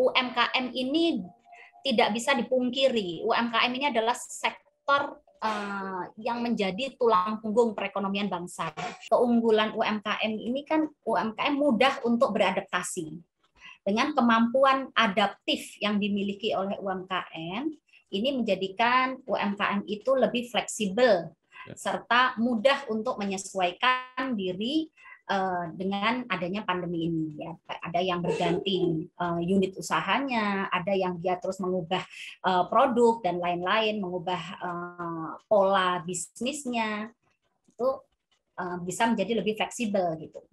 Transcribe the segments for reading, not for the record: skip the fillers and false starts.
UMKM ini tidak bisa dipungkiri. UMKM ini adalah sektor yang menjadi tulang punggung perekonomian bangsa. Keunggulan UMKM ini kan UMKM mudah untuk beradaptasi. Dengan kemampuan adaptif yang dimiliki oleh UMKM, ini menjadikan UMKM itu lebih fleksibel serta mudah untuk menyesuaikan diri dengan adanya pandemi ini. Ya, ada yang berganti unit usahanya, ada yang dia terus mengubah produk dan lain-lain, mengubah pola bisnisnya, itu bisa menjadi lebih fleksibel gitu.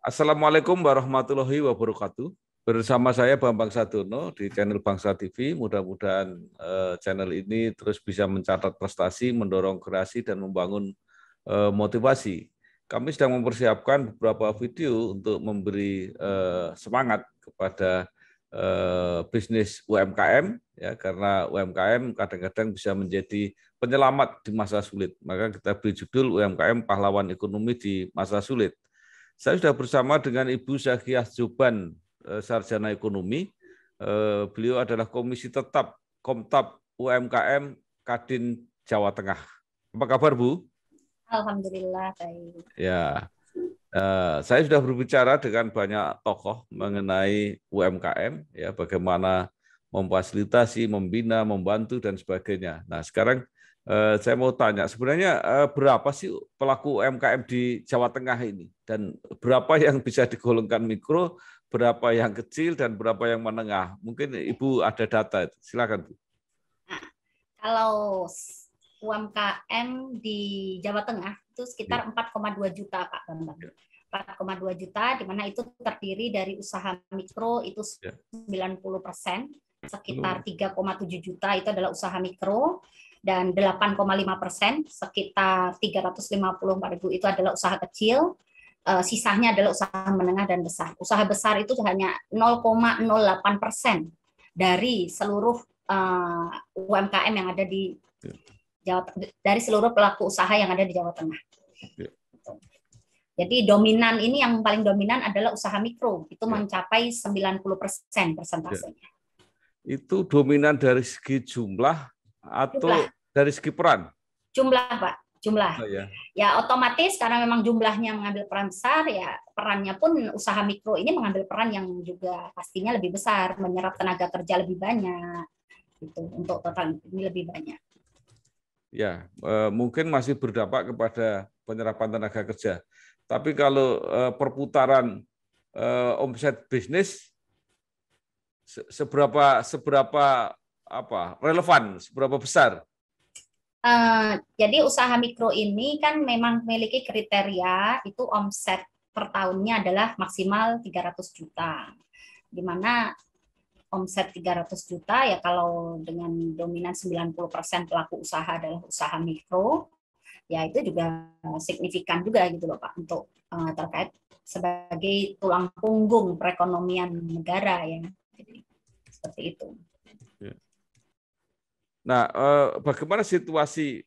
Assalamualaikum warahmatullahi wabarakatuh. Bersama saya Bambang Sadono di channel Bangsa TV. Mudah-mudahan channel ini terus bisa mencatat prestasi, mendorong kreasi, dan membangun motivasi. Kami sedang mempersiapkan beberapa video untuk memberi semangat kepada bisnis UMKM, ya, karena UMKM kadang-kadang bisa menjadi penyelamat di masa sulit. Maka kita beri judul UMKM Pahlawan Ekonomi di Masa Sulit. Saya sudah bersama dengan Ibu Zakiah Joban, Sarjana Ekonomi. Beliau adalah Komisi Tetap Komtab UMKM Kadin Jawa Tengah. Apa kabar, Bu? Alhamdulillah baik. Ya, saya sudah berbicara dengan banyak tokoh mengenai UMKM, ya, bagaimana memfasilitasi, membina, membantu dan sebagainya. Nah, sekarang saya mau tanya, sebenarnya berapa sih pelaku UMKM di Jawa Tengah ini? Dan berapa yang bisa digolongkan mikro, berapa yang kecil, dan berapa yang menengah? Mungkin Ibu ada data, silakan, Bu. Nah, kalau UMKM di Jawa Tengah itu sekitar 4,2 juta, Pak Bambang. 4,2 juta, di mana itu terdiri dari usaha mikro itu 90%, sekitar 3,7 juta itu adalah usaha mikro, dan 8,5%, sekitar 354.000 itu adalah usaha kecil, sisanya adalah usaha menengah dan besar. Usaha besar itu hanya 0,08% dari seluruh UMKM yang ada di dari seluruh pelaku usaha yang ada di Jawa Tengah. Jadi dominan ini, yang paling dominan adalah usaha mikro, itu mencapai 90% persentasenya. Itu dominan dari segi jumlah atau dari segi peran? Jumlah, Pak, jumlah. Ya otomatis karena memang jumlahnya mengambil peran besar, ya perannya pun usaha mikro ini mengambil peran yang juga pastinya lebih besar, menyerap tenaga kerja lebih banyak. Itu untuk total ini lebih banyak. Ya, mungkin masih berdampak kepada penyerapan tenaga kerja. Tapi kalau perputaran omset bisnis seberapa relevan, seberapa besar? Jadi usaha mikro ini kan memang memiliki kriteria itu omset per tahunnya adalah maksimal 300 juta. Di mana omset 300 juta ya kalau dengan dominan 90% pelaku usaha adalah usaha mikro, ya itu juga signifikan juga gitu loh Pak, untuk terkait sebagai tulang punggung perekonomian negara ya. Jadi seperti itu. Nah, bagaimana situasi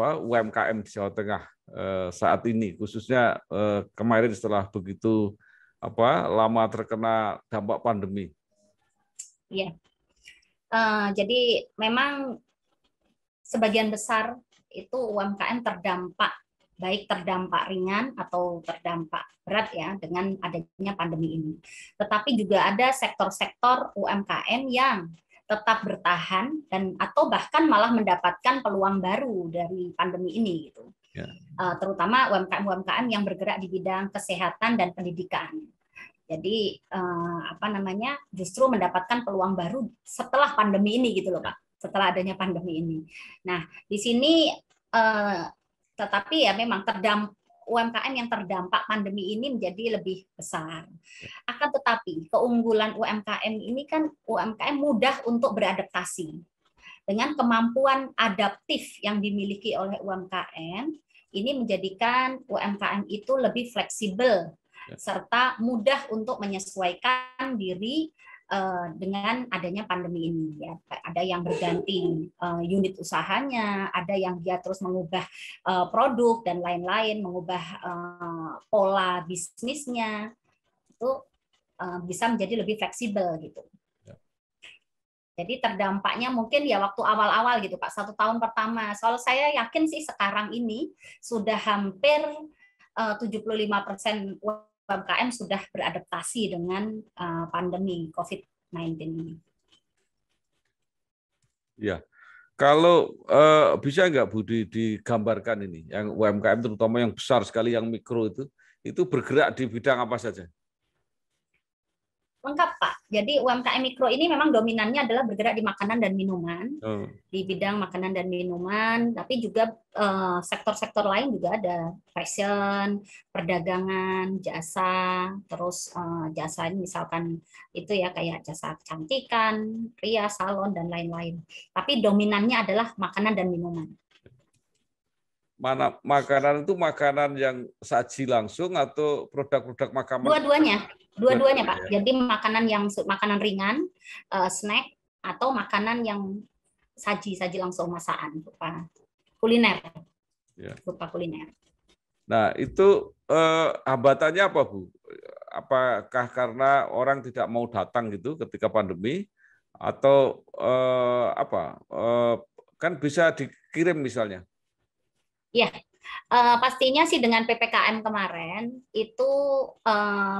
UMKM di Jawa Tengah saat ini, khususnya kemarin setelah begitu lama terkena dampak pandemi? Iya. Jadi memang sebagian besar itu UMKM terdampak, baik terdampak ringan atau terdampak berat ya dengan adanya pandemi ini. Tetapi juga ada sektor-sektor UMKM yang tetap bertahan dan atau bahkan malah mendapatkan peluang baru dari pandemi ini gitu. Terutama UMKM yang bergerak di bidang kesehatan dan pendidikan. Jadi justru mendapatkan peluang baru setelah pandemi ini gitu loh Pak. setelah adanya pandemi ini. Nah, di sini tetapi ya memang UMKM yang terdampak pandemi ini menjadi lebih besar. Akan tetapi keunggulan UMKM ini kan UMKM mudah untuk beradaptasi. Dengan kemampuan adaptif yang dimiliki oleh UMKM, ini menjadikan UMKM itu lebih fleksibel serta mudah untuk menyesuaikan diri dengan adanya pandemi ini. Ya, ada yang berganti unit usahanya, ada yang dia terus mengubah produk dan lain-lain, mengubah pola bisnisnya, itu bisa menjadi lebih fleksibel gitu. Jadi terdampaknya mungkin ya waktu awal-awal gitu Pak, 1 tahun pertama. Soal saya yakin sih sekarang ini sudah hampir 75% UMKM sudah beradaptasi dengan pandemi COVID-19 ini. Ya, kalau bisa nggak Bu digambarkan ini, yang UMKM terutama yang besar sekali, yang mikro itu bergerak di bidang apa saja? Lengkap Pak. Jadi UMKM mikro ini memang dominannya adalah bergerak di makanan dan minuman, di bidang makanan dan minuman, tapi juga sektor-sektor lain juga ada, fashion, perdagangan, jasa, terus jasa ini misalkan itu ya kayak jasa kecantikan, rias, salon dan lain-lain. Tapi dominannya adalah makanan dan minuman. Mana makanan itu makanan yang saji langsung atau produk-produk makanan? Dua-duanya Pak. Jadi makanan ringan, snack atau makanan yang saji langsung masakan berupa kuliner. Berupa kuliner. Nah, itu hambatannya apa, Bu? Apakah karena orang tidak mau datang gitu ketika pandemi atau kan bisa dikirim misalnya? Ya, pastinya sih dengan PPKM kemarin itu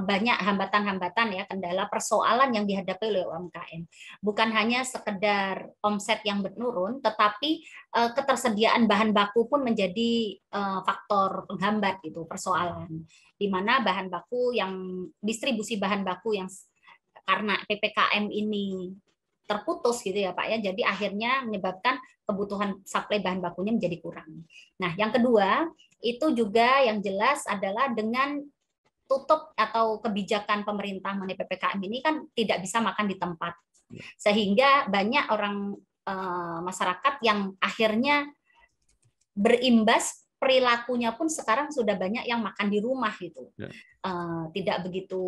banyak hambatan-hambatan ya, kendala persoalan yang dihadapi oleh UMKM. Bukan hanya sekedar omset yang menurun, tetapi ketersediaan bahan baku pun menjadi faktor penghambat gitu, persoalan. Di mana bahan baku distribusi bahan baku yang karena PPKM ini terputus gitu ya Pak ya, jadi akhirnya menyebabkan kebutuhan suplai bahan bakunya menjadi kurang. Nah, yang kedua itu juga yang jelas adalah dengan tutup atau kebijakan pemerintah mengenai PPKM ini kan tidak bisa makan di tempat, sehingga banyak orang masyarakat yang akhirnya berimbas perilakunya pun sekarang sudah banyak yang makan di rumah gitu, tidak begitu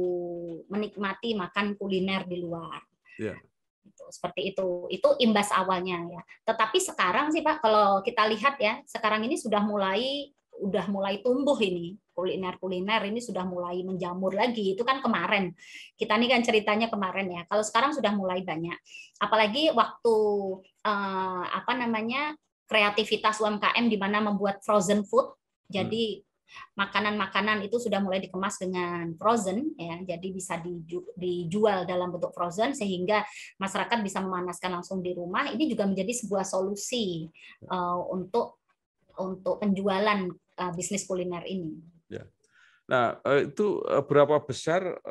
menikmati makan kuliner di luar. Seperti itu imbas awalnya ya. Tetapi sekarang sih Pak, kalau kita lihat ya, sekarang ini sudah mulai tumbuh ini kuliner ini sudah mulai menjamur lagi. Itu kan kemarin kita nih kan ceritanya kemarin ya. Kalau sekarang sudah mulai banyak, apalagi waktu kreativitas UMKM di mana membuat frozen food. Jadi makanan-makanan itu sudah mulai dikemas dengan frozen ya, jadi bisa dijual dalam bentuk frozen sehingga masyarakat bisa memanaskan langsung di rumah. Ini juga menjadi sebuah solusi untuk penjualan bisnis kuliner ini. Nah, itu berapa besar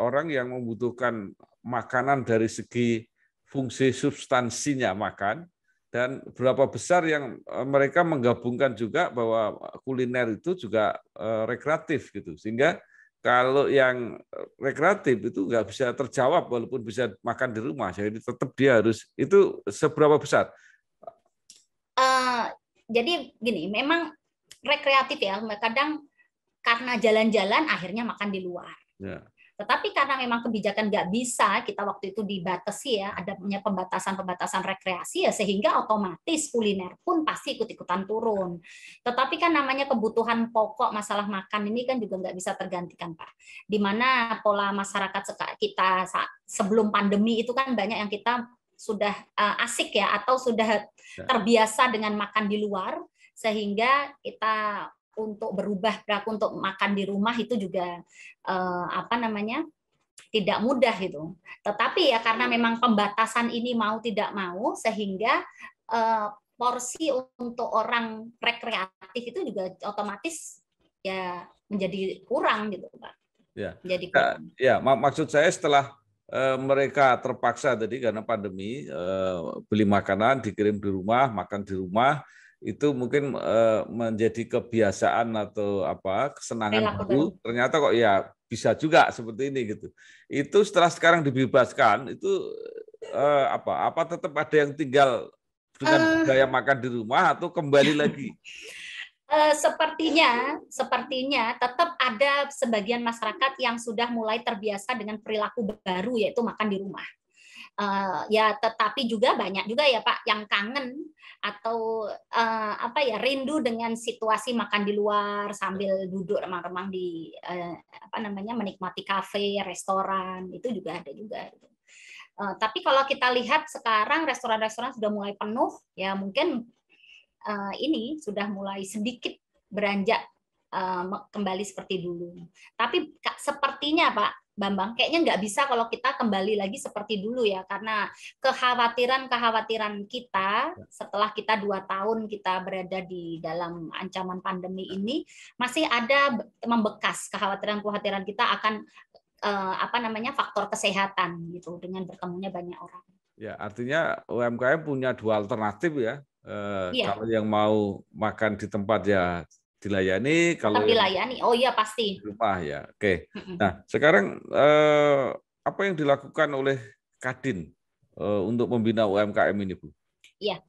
orang yang membutuhkan makanan dari segi fungsi substansinya makan, dan berapa besar yang mereka menggabungkan juga bahwa kuliner itu juga rekreatif gitu, sehingga kalau yang rekreatif itu nggak bisa terjawab walaupun bisa makan di rumah, jadi tetap dia harus, itu seberapa besar? Jadi gini, memang rekreatif ya, kadang karena jalan-jalan akhirnya makan di luar. Tetapi karena memang kebijakan nggak bisa, kita waktu itu dibatasi ya, adanya pembatasan rekreasi ya, sehingga otomatis kuliner pun pasti ikut-ikutan turun. Tetapi kan namanya kebutuhan pokok masalah makan ini kan juga nggak bisa tergantikan Pak. Di mana pola masyarakat kita sebelum pandemi itu kan banyak yang kita sudah asik ya, atau sudah terbiasa dengan makan di luar, sehingga kita untuk berubah perilaku untuk makan di rumah itu juga tidak mudah gitu. Tetapi ya karena memang pembatasan ini mau tidak mau, sehingga porsi untuk orang rekreatif itu juga otomatis ya menjadi kurang gitu Pak. Menjadi kurang. Ya, maksud saya setelah mereka terpaksa tadi karena pandemi beli makanan dikirim di rumah, makan di rumah, itu mungkin menjadi kebiasaan atau apa kesenangan Perilaku baru. baru. Ternyata kok ya bisa juga seperti ini gitu. Itu setelah sekarang dibebaskan itu apa tetap ada yang tinggal dengan budaya makan di rumah atau kembali lagi? Sepertinya tetap ada sebagian masyarakat yang sudah mulai terbiasa dengan perilaku baru, yaitu makan di rumah. Ya, tetapi juga banyak juga ya Pak yang kangen atau rindu dengan situasi makan di luar sambil duduk remang-remang di menikmati kafe, restoran, itu juga ada juga. Tapi kalau kita lihat sekarang restoran-restoran sudah mulai penuh, ya mungkin ini sudah mulai sedikit beranjak kembali seperti dulu. Tapi sepertinya Pak Bambang, kayaknya nggak bisa kalau kita kembali lagi seperti dulu ya, karena kekhawatiran kita setelah kita 2 tahun kita berada di dalam ancaman pandemi ini, masih ada membekas kekhawatiran kita akan faktor kesehatan gitu dengan bertemunya banyak orang. Ya, artinya UMKM punya 2 alternatif ya. Iya. Kalau yang mau makan di tempat ya dilayani, kalau dilayani, oh iya pasti di rumah ya. Oke. Nah, sekarang apa yang dilakukan oleh Kadin untuk membina UMKM ini, Bu? Iya.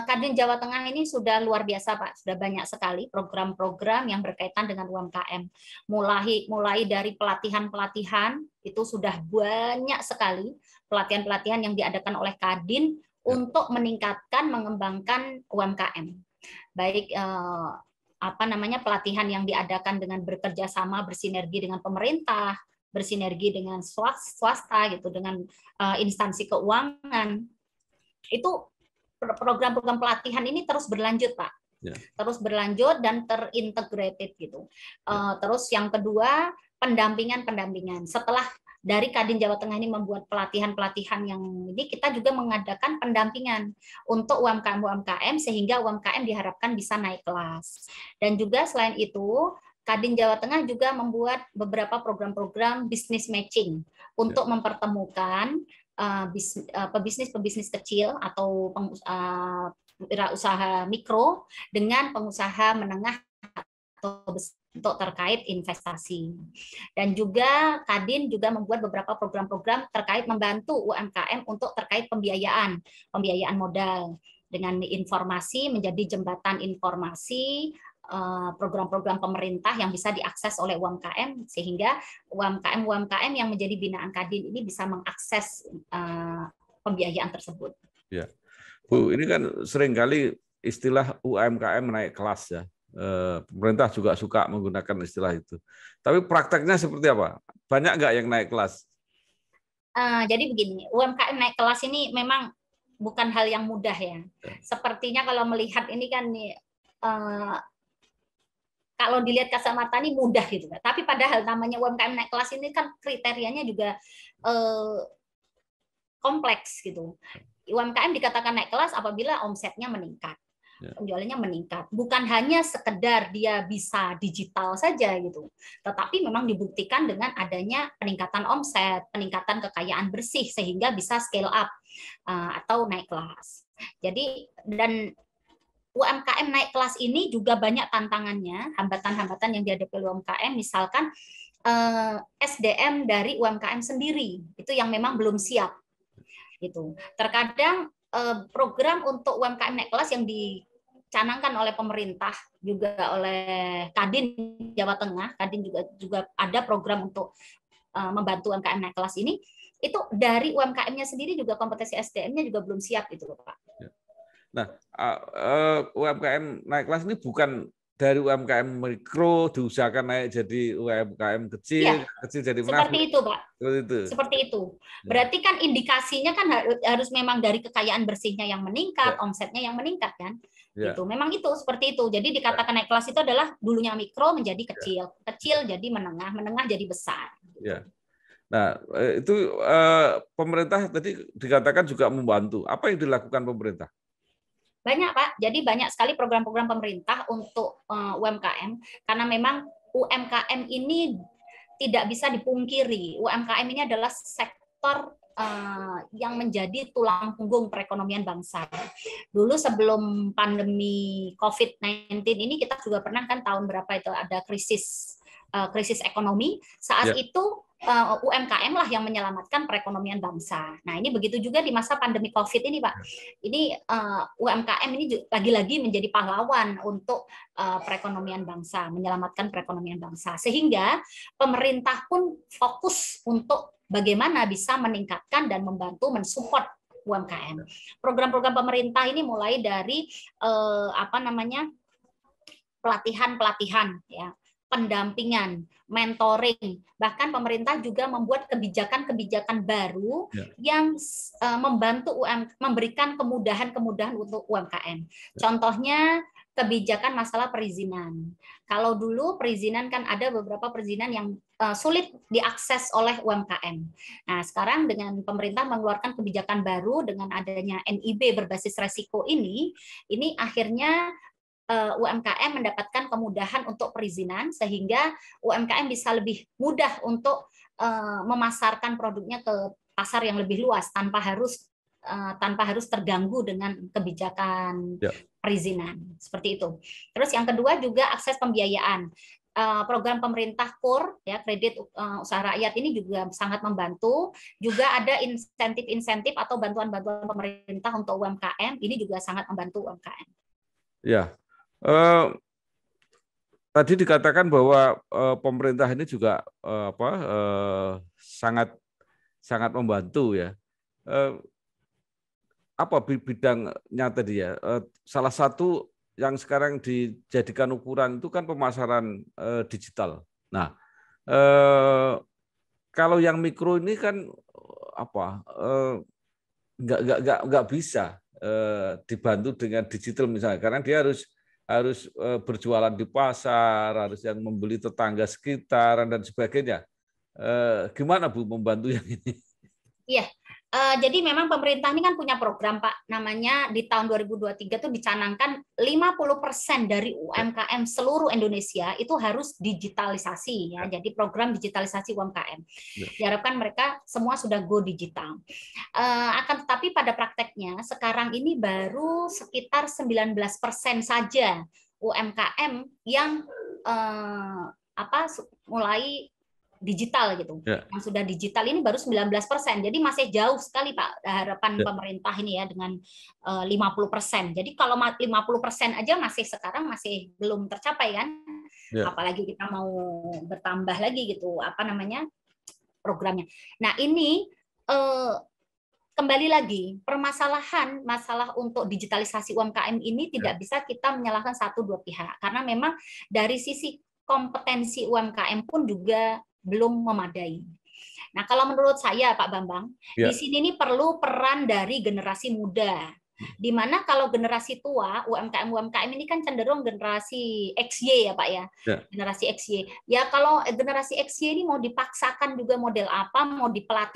Kadin Jawa Tengah ini sudah luar biasa Pak, sudah banyak sekali program-program yang berkaitan dengan UMKM. Mulai dari pelatihan-pelatihan, itu sudah banyak sekali pelatihan-pelatihan yang diadakan oleh Kadin untuk meningkatkan, mengembangkan UMKM. Baik pelatihan yang diadakan dengan bekerja sama, bersinergi dengan pemerintah, bersinergi dengan swasta gitu, dengan instansi keuangan. Itu program-program pelatihan ini terus berlanjut Pak, terus berlanjut dan terintegrated gitu. Terus yang kedua pendampingan. Setelah dari Kadin Jawa Tengah ini membuat pelatihan yang ini, kita juga mengadakan pendampingan untuk UMKM sehingga UMKM diharapkan bisa naik kelas. Dan juga selain itu Kadin Jawa Tengah juga membuat beberapa program-program business matching untuk mempertemukan pebisnis kecil atau usaha mikro dengan pengusaha menengah atau besar untuk terkait investasi. Dan juga Kadin juga membuat beberapa program-program terkait membantu UMKM untuk terkait pembiayaan modal dengan informasi, menjadi jembatan informasi, program-program pemerintah yang bisa diakses oleh UMKM sehingga UMKM yang menjadi binaan Kadin ini bisa mengakses pembiayaan tersebut. Ya, Bu, ini kan seringkali istilah UMKM naik kelas ya. Pemerintah juga suka menggunakan istilah itu. Tapi prakteknya seperti apa? Banyak nggak yang naik kelas? Jadi begini, UMKM naik kelas ini memang bukan hal yang mudah ya. Sepertinya kalau melihat ini kan kalau dilihat kacamata ini mudah gitu, tapi padahal namanya UMKM naik kelas ini kan kriterianya juga kompleks gitu. UMKM dikatakan naik kelas apabila omsetnya meningkat, penjualannya meningkat, bukan hanya sekedar dia bisa digital saja gitu, tetapi memang dibuktikan dengan adanya peningkatan omset, peningkatan kekayaan bersih sehingga bisa scale up atau naik kelas. Jadi dan UMKM naik kelas ini juga banyak tantangannya, hambatan-hambatan yang dihadapi oleh UMKM, misalkan SDM dari UMKM sendiri itu yang memang belum siap. Gitu. Terkadang program untuk UMKM naik kelas yang dicanangkan oleh pemerintah juga oleh Kadin Jawa Tengah, Kadin juga ada program untuk membantu UMKM naik kelas ini, itu dari UMKM-nya sendiri juga kompetensi SDM-nya juga belum siap gitu loh Pak. Nah, UMKM naik kelas ini bukan dari UMKM mikro diusahakan naik jadi UMKM kecil, kecil jadi menengah. Seperti itu, Pak. Seperti itu. Berarti kan indikasinya kan harus memang dari kekayaan bersihnya yang meningkat, omsetnya yang meningkat kan. Gitu. Memang itu seperti itu. Jadi dikatakan naik kelas itu adalah dulunya mikro menjadi kecil, kecil jadi menengah, menengah jadi besar. Gitu. Nah, itu pemerintah tadi dikatakan juga membantu. Apa yang dilakukan pemerintah? Banyak Pak, jadi banyak sekali program-program pemerintah untuk UMKM, karena memang UMKM ini tidak bisa dipungkiri, UMKM ini adalah sektor yang menjadi tulang punggung perekonomian bangsa. Dulu sebelum pandemi COVID-19 ini kita juga pernah kan tahun berapa itu ada krisis ekonomi. Saat itu UMKM lah yang menyelamatkan perekonomian bangsa. Nah, ini begitu juga di masa pandemi COVID ini, Pak. Ini UMKM ini lagi-lagi menjadi pahlawan untuk perekonomian bangsa, menyelamatkan perekonomian bangsa. Sehingga pemerintah pun fokus untuk bagaimana bisa meningkatkan dan membantu mensupport UMKM. Program-program pemerintah ini mulai dari pelatihan-pelatihan, ya, pendampingan, mentoring, bahkan pemerintah juga membuat kebijakan-kebijakan baru yang membantu memberikan kemudahan-kemudahan untuk UMKM. Contohnya kebijakan masalah perizinan. Kalau dulu perizinan kan ada beberapa perizinan yang sulit diakses oleh UMKM. Nah, sekarang dengan pemerintah mengeluarkan kebijakan baru dengan adanya NIB berbasis resiko ini akhirnya UMKM mendapatkan kemudahan untuk perizinan sehingga UMKM bisa lebih mudah untuk memasarkan produknya ke pasar yang lebih luas tanpa harus terganggu dengan kebijakan perizinan seperti itu. Terus yang kedua juga akses pembiayaan. Program pemerintah KUR, ya, kredit usaha rakyat ini juga sangat membantu. Juga ada insentif-insentif atau bantuan-bantuan pemerintah untuk UMKM, ini juga sangat membantu UMKM. Ya, tadi dikatakan bahwa pemerintah ini juga sangat membantu, ya. Apa bidangnya tadi, ya? Salah satu yang sekarang dijadikan ukuran itu kan pemasaran digital. Nah, kalau yang mikro ini kan nggak bisa dibantu dengan digital misalnya, karena dia harus berjualan di pasar, harus yang membeli tetangga sekitar dan sebagainya. Gimana Bu membantu yang ini? Iya, jadi memang pemerintah ini kan punya program, Pak, namanya di tahun 2023 itu dicanangkan 50% dari UMKM seluruh Indonesia itu harus digitalisasi, ya. Jadi program digitalisasi UMKM. Diharapkan mereka semua sudah go digital. Akan tetapi pada prakteknya sekarang ini baru sekitar 19% saja UMKM yang mulai digital gitu. Yang sudah digital ini baru 19%. Jadi masih jauh sekali, Pak, harapan pemerintah ini, ya, dengan 50%. Jadi kalau 50% aja sekarang masih belum tercapai kan. Apalagi kita mau bertambah lagi gitu programnya. Nah, ini kembali lagi masalah untuk digitalisasi UMKM ini tidak bisa kita menyalahkan satu dua pihak, karena memang dari sisi kompetensi UMKM pun juga belum memadai. Nah, kalau menurut saya, Pak Bambang, di sini perlu peran dari generasi muda. Di mana kalau generasi tua, UMKM ini kan cenderung generasi XY, ya Pak, ya. Generasi XY. Ya, kalau generasi XY ini mau dipaksakan juga model apa, mau dibuat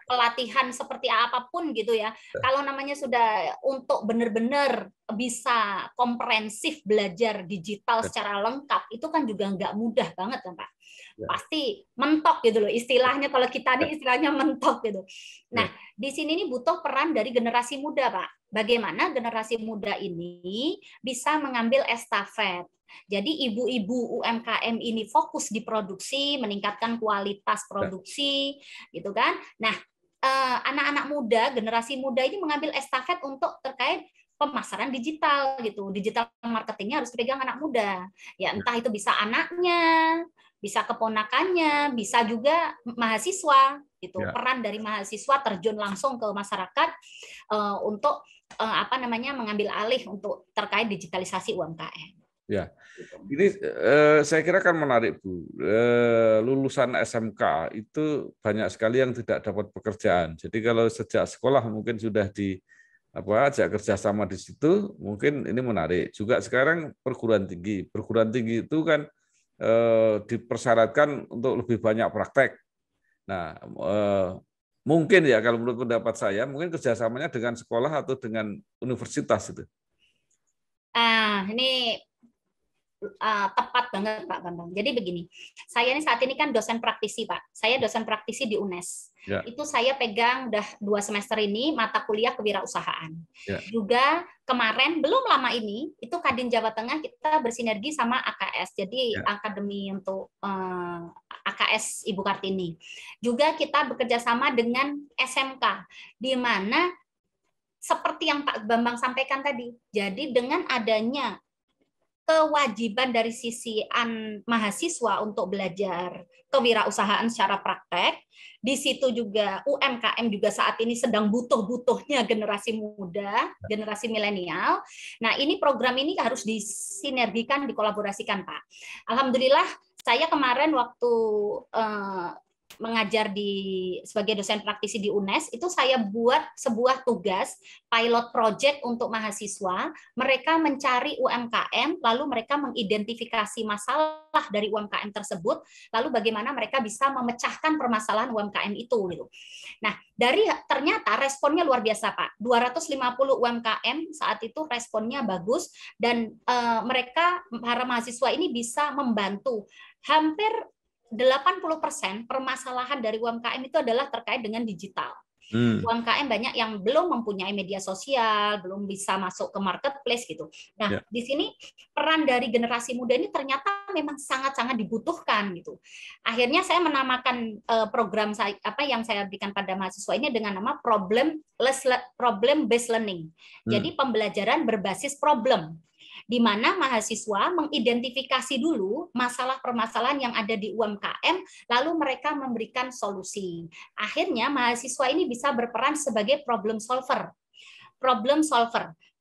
pelatihan seperti apapun gitu, ya. Kalau namanya sudah untuk benar-benar bisa komprehensif belajar digital secara lengkap, itu kan juga nggak mudah banget kan, Pak. Pasti mentok gitu loh, istilahnya kalau kita ini istilahnya mentok gitu. Nah, di sini butuh peran dari generasi muda, Pak. Bagaimana generasi muda ini bisa mengambil estafet. Jadi ibu-ibu UMKM ini fokus di produksi, meningkatkan kualitas produksi, gitu kan. Nah, anak-anak muda, generasi muda ini mengambil estafet untuk terkait pemasaran digital gitu. Digital marketingnya harus dipegang anak muda. Ya, entah itu bisa anaknya, bisa keponakannya, bisa juga mahasiswa gitu. Peran dari mahasiswa terjun langsung ke masyarakat untuk mengambil alih untuk terkait digitalisasi UMKM. Ya, ini saya kira kan menarik, Bu. Lulusan SMK itu banyak sekali yang tidak dapat pekerjaan. Jadi kalau sejak sekolah mungkin sudah ajak kerjasama di situ, mungkin ini menarik. Juga sekarang perguruan tinggi itu kan dipersyaratkan untuk lebih banyak praktek. Nah, mungkin ya kalau menurut pendapat saya, mungkin kerjasamanya dengan sekolah atau dengan universitas itu. Ini tepat banget Pak Bambang. Jadi begini, saya ini saat ini kan dosen praktisi Pak. Saya dosen praktisi di UNES. Ya. Itu saya pegang udah 2 semester ini mata kuliah kewirausahaan. Ya. Juga kemarin belum lama ini itu Kadin Jawa Tengah kita bersinergi sama AKS. Jadi ya. Akademi untuk AKS Ibu Kartini. Juga kita bekerja sama dengan SMK, di mana seperti yang Pak Bambang sampaikan tadi. Jadi dengan adanya kewajiban dari sisi mahasiswa untuk belajar kewirausahaan secara praktek, di situ juga UMKM juga saat ini sedang butuh-butuhnya generasi muda, generasi milenial. Nah, ini program ini harus disinergikan, dikolaborasikan, Pak. Alhamdulillah, saya kemarin waktu mengajar sebagai dosen praktisi di UNES, itu saya buat sebuah tugas pilot project untuk mahasiswa. Mereka mencari UMKM, lalu mereka mengidentifikasi masalah dari UMKM tersebut, lalu bagaimana mereka bisa memecahkan permasalahan UMKM itu gitu. Nah, ternyata responnya luar biasa, Pak. 250 UMKM saat itu responnya bagus, dan mereka, para mahasiswa ini bisa membantu hampir 80% permasalahan dari UMKM itu adalah terkait dengan digital. UMKM banyak yang belum mempunyai media sosial, belum bisa masuk ke marketplace gitu. Nah, di sini peran dari generasi muda ini ternyata memang sangat-sangat dibutuhkan gitu. Akhirnya saya menamakan program saya, yang saya berikan pada mahasiswa ini dengan nama problem based learning. Jadi pembelajaran berbasis problem, di mana mahasiswa mengidentifikasi dulu masalah-permasalahan yang ada di UMKM, lalu mereka memberikan solusi. Akhirnya mahasiswa ini bisa berperan sebagai problem solver.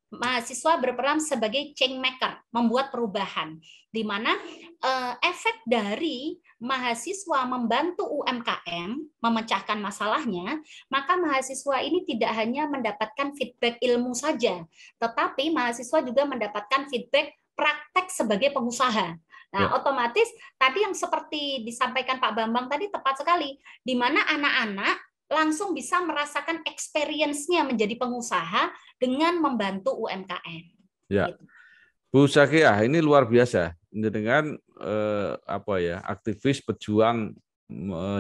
Mahasiswa berperan sebagai change maker, membuat perubahan, di mana efek dari mahasiswa membantu UMKM memecahkan masalahnya, maka mahasiswa ini tidak hanya mendapatkan feedback ilmu saja, tetapi mahasiswa juga mendapatkan feedback praktek sebagai pengusaha. Nah, otomatis tadi yang seperti disampaikan Pak Bambang tadi tepat sekali, di mana anak-anak langsung bisa merasakan experience-nya menjadi pengusaha dengan membantu UMKM. Ya, gitu. Bu Zakiah, ini luar biasa dengan aktivis pejuang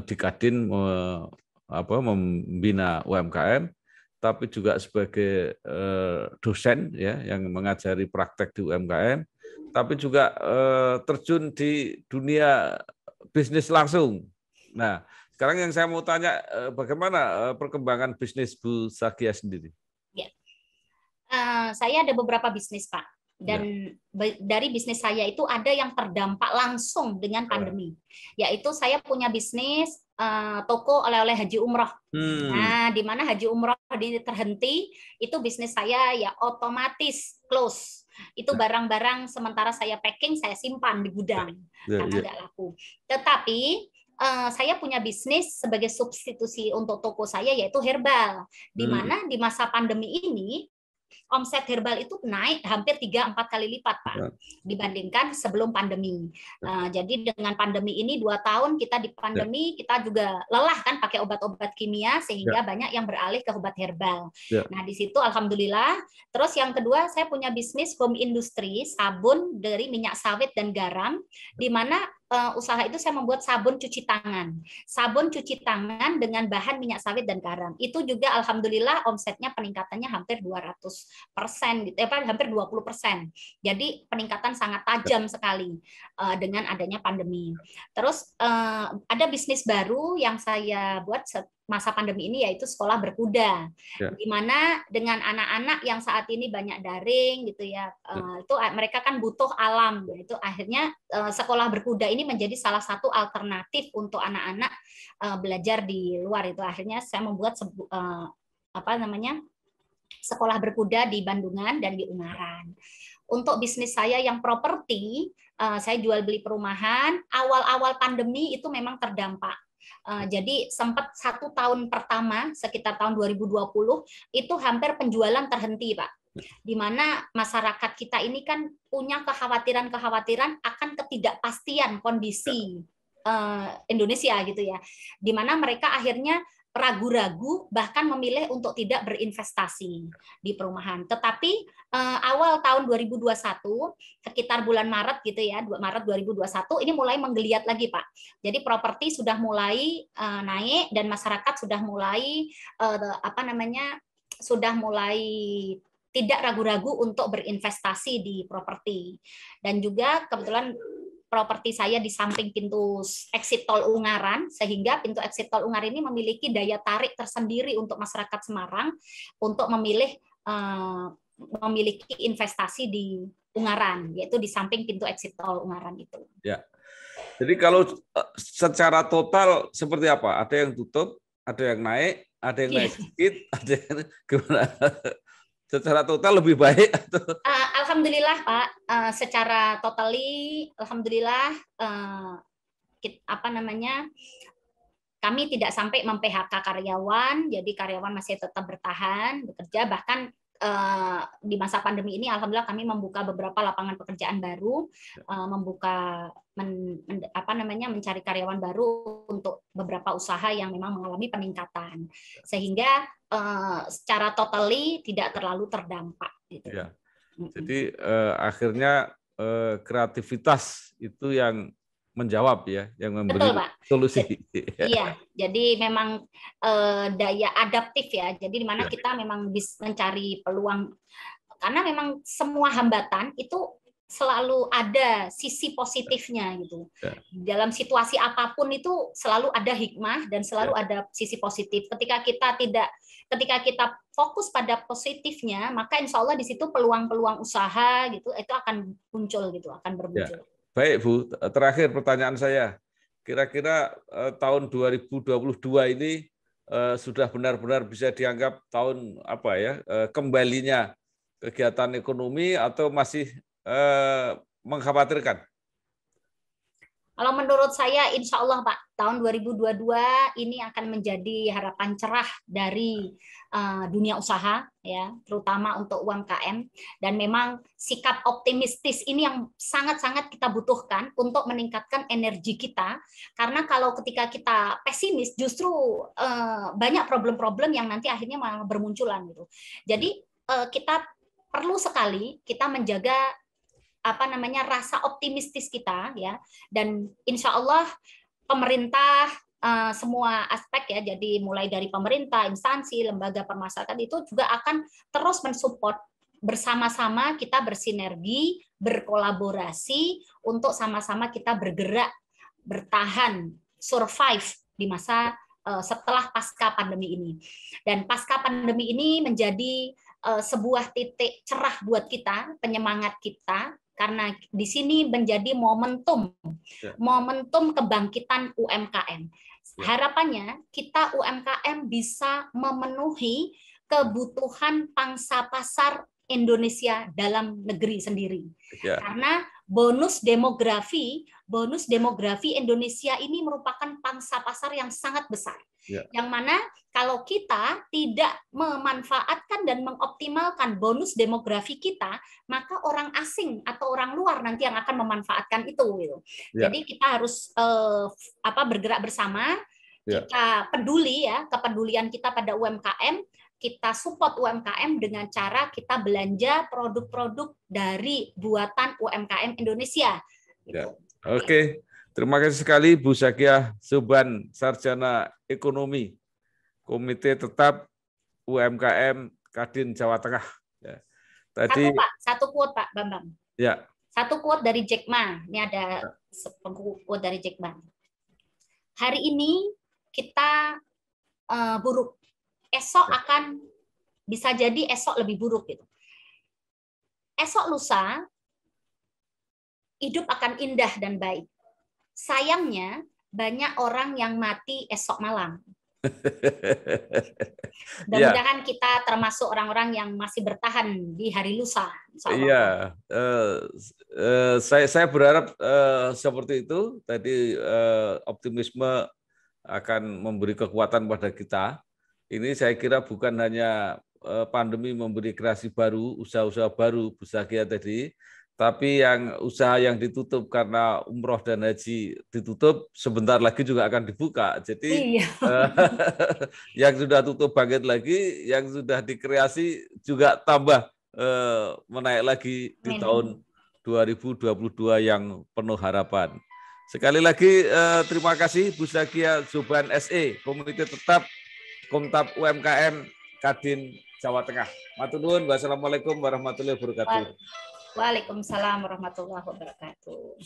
di Kadin membina UMKM, tapi juga sebagai dosen ya yang mengajari praktek di UMKM, tapi juga terjun di dunia bisnis langsung. Nah, sekarang yang saya mau tanya, bagaimana perkembangan bisnis Bu Zakiah sendiri? Ya. Saya ada beberapa bisnis, Pak. Dan dari bisnis saya itu ada yang terdampak langsung dengan pandemi. Yaitu saya punya bisnis toko oleh-oleh haji umroh. Nah, di mana haji umroh terhenti, itu bisnis saya ya otomatis close. Itu barang-barang sementara saya packing, saya simpan di gudang karena nggak laku. Tetapi saya punya bisnis sebagai substitusi untuk toko saya, yaitu herbal. Di mana di masa pandemi ini omset herbal itu naik hampir 3-4 kali lipat, Pak, dibandingkan sebelum pandemi. Jadi dengan pandemi ini 2 tahun kita di pandemi, kita juga lelah kan pakai obat-obat kimia, sehingga banyak yang beralih ke obat herbal. Nah, di situ alhamdulillah. Terus yang kedua, saya punya bisnis home industry, sabun dari minyak sawit dan garam, di mana usaha itu saya membuat sabun cuci tangan. Sabun cuci tangan dengan bahan minyak sawit dan garam. Itu juga alhamdulillah omsetnya peningkatannya hampir 200%, gitu, hampir 20%. Jadi peningkatan sangat tajam sekali dengan adanya pandemi. Terus ada bisnis baru yang saya buat masa pandemi ini, yaitu sekolah berkuda, di mana dengan anak-anak yang saat ini banyak daring gitu ya, itu mereka kan butuh alam, itu akhirnya sekolah berkuda ini menjadi salah satu alternatif untuk anak-anak belajar di luar. Itu akhirnya saya membuat sekolah berkuda di Bandungan dan di Ungaran. Untuk bisnis saya yang properti, saya jual beli perumahan. Awal-awal pandemi itu memang terdampak. Jadi sempat 1 tahun pertama, sekitar tahun 2020, itu hampir penjualan terhenti, Pak. Di mana masyarakat kita ini kan punya kekhawatiran akan ketidakpastian kondisi Indonesia gitu ya. Di mana mereka akhirnya ragu-ragu, bahkan memilih untuk tidak berinvestasi di perumahan. Tetapi awal tahun 2021, sekitar bulan Maret gitu ya, Maret 2021 ini mulai menggeliat lagi, Pak. Jadi properti sudah mulai naik dan masyarakat sudah mulai sudah mulai tidak ragu-ragu untuk berinvestasi di properti. Dan juga kebetulan properti saya di samping pintu exit tol Ungaran, sehingga pintu exit tol Ungaran ini memiliki daya tarik tersendiri untuk masyarakat Semarang untuk memiliki investasi di Ungaran, yaitu di samping pintu exit tol Ungaran itu. Ya. Jadi kalau secara total seperti apa? Ada yang tutup, ada yang naik, ada yang naik sedikit, ada yang gimana? Secara total lebih baik atau? Alhamdulillah Pak, secara totally alhamdulillah kami tidak sampai mem-PHK karyawan, jadi karyawan masih tetap bertahan bekerja, bahkan di masa pandemi ini alhamdulillah kami membuka beberapa lapangan pekerjaan baru, mencari karyawan baru untuk beberapa usaha yang memang mengalami peningkatan, sehingga secara totally tidak terlalu terdampak gitu. Ya. Jadi akhirnya kreativitas itu yang menjawab ya, yang memberi solusi. Iya, jadi memang daya adaptif ya. Jadi di mana kita memang bisa mencari peluang, karena memang semua hambatan itu selalu ada sisi positifnya gitu. Dalam situasi apapun itu selalu ada hikmah dan selalu ada sisi positif. Ketika kita fokus pada positifnya, maka insya Allah di situ peluang-peluang usaha gitu itu akan muncul gitu, akan bermuncul. Baik Bu, terakhir pertanyaan saya, kira-kira tahun 2022 ini sudah benar-benar bisa dianggap tahun apa ya, kembalinya kegiatan ekonomi atau masih mengkhawatirkan? Kalau menurut saya, insya Allah Pak, tahun 2022 ini akan menjadi harapan cerah dari dunia usaha, ya, terutama untuk UMKM. Dan memang sikap optimistis ini yang sangat-sangat kita butuhkan untuk meningkatkan energi kita. Karena kalau ketika kita pesimis, justru banyak problem-problem yang nanti akhirnya malah bermunculan gitu. Jadi kita perlu sekali kita menjaga rasa optimistis kita ya, dan insya Allah pemerintah semua aspek ya, jadi mulai dari pemerintah, instansi, lembaga permasyarakatan itu juga akan terus mensupport, bersama-sama kita bersinergi, berkolaborasi untuk sama-sama kita bergerak, bertahan, survive di masa setelah pasca pandemi ini. Dan pasca pandemi ini menjadi sebuah titik cerah buat kita, penyemangat kita, karena di sini menjadi momentum kebangkitan UMKM. Harapannya kita UMKM bisa memenuhi kebutuhan pangsa pasar Indonesia dalam negeri sendiri. Karena bonus demografi Indonesia ini merupakan pangsa pasar yang sangat besar. Yang mana kalau kita tidak memanfaatkan dan mengoptimalkan bonus demografi kita, maka orang asing atau orang luar nanti yang akan memanfaatkan itu. Jadi kita harus bergerak bersama, kita peduli ya, kepedulian kita pada UMKM, kita support UMKM dengan cara kita belanja produk-produk dari buatan UMKM Indonesia. Oke. Terima kasih sekali Bu Zakiah Subhan, Sarjana Ekonomi, Komite Tetap UMKM Kadin Jawa Tengah. Ya. Tadi satu quote Pak Bambang. Ya. Satu quote dari Jack Ma. Ini ada quote dari Jack Ma. Hari ini kita buruk, esok akan bisa jadi esok lebih buruk gitu. Esok lusa hidup akan indah dan baik. Sayangnya banyak orang yang mati esok malam. Mudah-mudahan kita termasuk orang-orang yang masih bertahan di hari lusa. Iya, saya berharap seperti itu. Tadi optimisme akan memberi kekuatan pada kita. Ini saya kira bukan hanya pandemi memberi kreasi baru, usaha-usaha baru, Bu Zakiah tadi, Tapi yang usaha yang ditutup karena umroh dan haji ditutup, sebentar lagi juga akan dibuka. Jadi Iya. yang sudah tutup bangkit lagi, yang sudah dikreasi juga tambah menaik lagi di tahun 2022 yang penuh harapan. Sekali lagi terima kasih Bu Zakia Zuban SE, Komite Tetap Komtab UMKM Kadin Jawa Tengah. Matur nuwun. Wassalamualaikum warahmatullahi wabarakatuh. Waalaikumsalam warahmatullahi wabarakatuh.